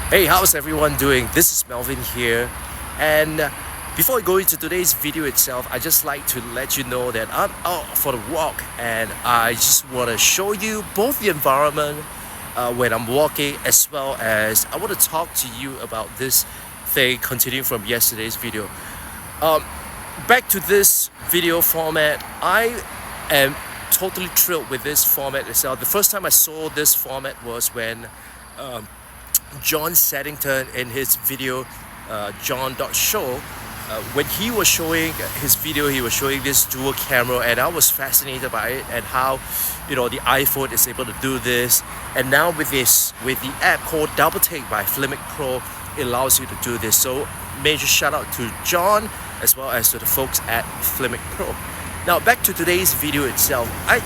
Hey, how's everyone doing? This is Melvin here, and before I go into today's video itself, I just like to let you know that I'm out for the walk, and I just want to show you both the environment when I'm walking, as well as I want to talk to you about this thing continuing from yesterday's video. Back to this video format, I am totally thrilled with this format itself. The first time I saw this format was when John Saddington in his video John.show, when he was showing his video, he was showing this dual camera, and I was fascinated by it and how the iPhone is able to do this. And now with the app called Double Take by Filmic Pro, it allows you to do this. So major shout out to John as well as to the folks at Filmic Pro. Now back to today's video itself. I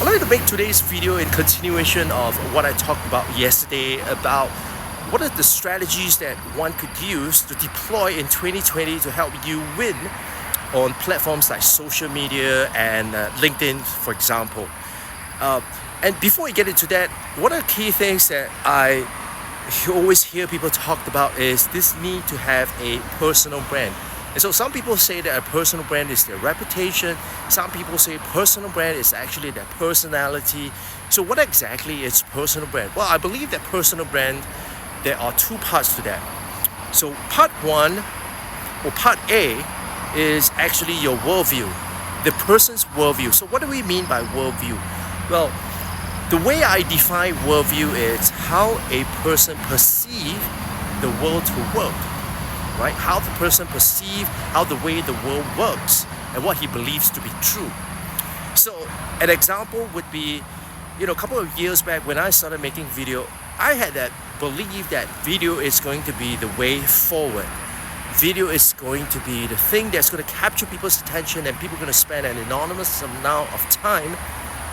like to make today's video in continuation of what I talked about yesterday about what are the strategies that one could use to deploy in 2020 to help you win on platforms like social media and LinkedIn, for example. And before we get into that, one of the key things that I always hear people talk about is this need to have a personal brand. And so some people say that a personal brand is their reputation. Some people say personal brand is actually their personality. So what exactly is personal brand? Well, I believe that personal brand, there are two parts to that. So part one, or part A, is actually your worldview, the person's worldview. So what do we mean by worldview? Well, the way I define worldview is how a person perceives the world to work. Right? How the person perceives how the way the world works and what he believes to be true. So an example would be, a couple of years back when I started making video, I had that belief that video is going to be the way forward. Video is going to be the thing that's going to capture people's attention, and people are going to spend an enormous amount of time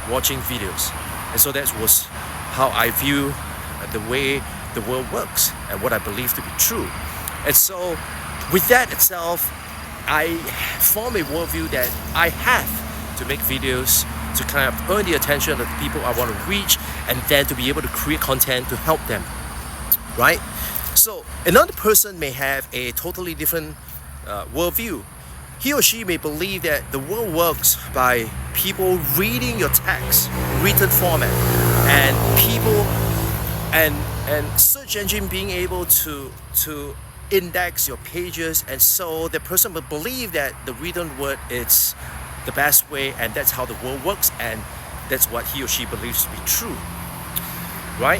watching videos. And so that was how I view the way the world works and what I believe to be true. And so with that itself, I form a worldview that I have to make videos to kind of earn the attention of the people I want to reach, and then to be able to create content to help them, right? So another person may have a totally different worldview. He or she may believe that the world works by people reading your text, written format, and people and search engine being able to index your pages, and so the person will believe that the written word is the best way, and that's how the world works, and that's what he or she believes to be true, right?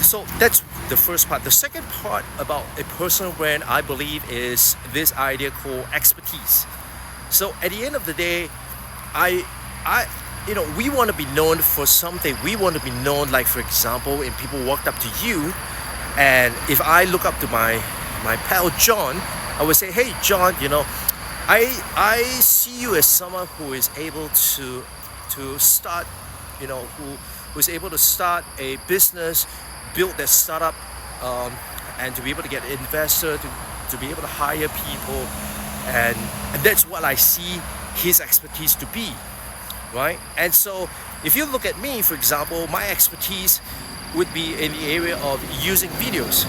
So that's the first part. The second part about a personal brand, I believe, is this idea called expertise. So at the end of the day, we want to be known for something. We want to be known, like for example, if people walked up to you, and if I look up to my pal John, I would say, hey John, I see you as someone who is able to start, who is able to start a business, build that startup, and to be able to get an investor, to be able to hire people, and that's what I see his expertise to be, right? And so if you look at me, for example, my expertise would be in the area of using videos,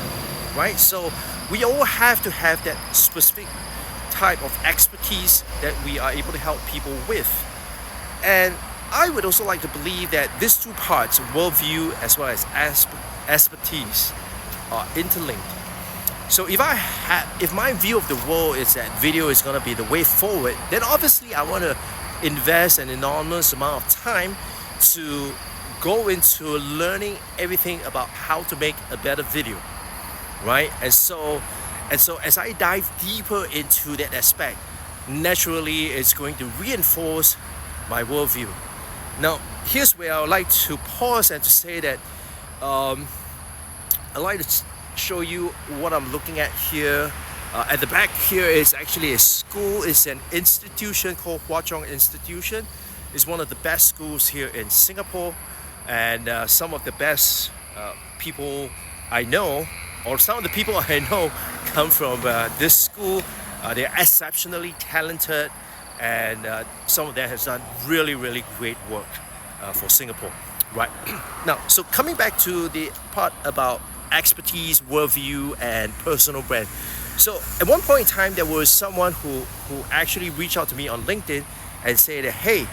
right? So we all have to have that specific type of expertise that we are able to help people with. And I would also like to believe that these two parts, worldview as well as expertise, are interlinked. So if my view of the world is that video is going to be the way forward, then obviously I want to invest an enormous amount of time to go into learning everything about how to make a better video, right? And so as I dive deeper into that aspect, naturally it's going to reinforce my worldview. Now here's where I would like to pause and to say that I'd like to show you what I'm looking at here. At the back here is actually a school. It's an institution called Hwa Chong Institution. It's one of the best schools here in Singapore, and some of the best people I know, or some of the people I know, come from this school. They're exceptionally talented, and some of them have done really, really great work for Singapore. Right now, so coming back to the part about expertise, worldview, and personal brand. So at one point in time, there was someone who actually reached out to me on LinkedIn and said that, hey,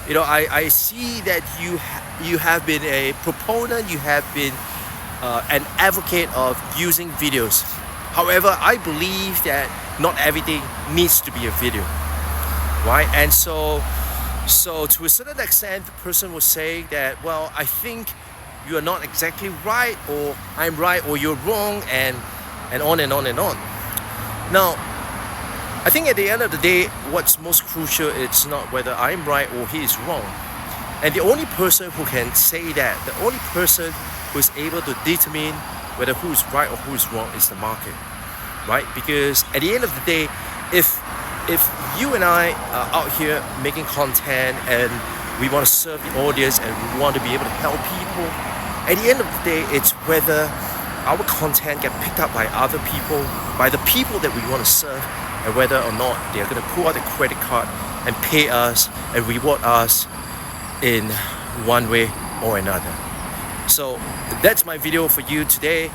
I see that you have been a proponent, you have been an advocate of using videos. However, I believe that not everything needs to be a video, right? And so to a certain extent, the person was saying that, well, I think you are not exactly right, or I'm right, or you're wrong, and on and on and on. Now, I think at the end of the day, what's most crucial is not whether I'm right or he is wrong. And the only person who can say that, the only person who is able to determine whether who is right or who is wrong is the market, right? Because at the end of the day, if you and I are out here making content and we want to serve the audience and we want to be able to help people, at the end of the day, it's whether our content get picked up by other people, by the people that we want to serve, and whether or not they're going to pull out a credit card and pay us and reward us in one way or another. So that's my video for you today.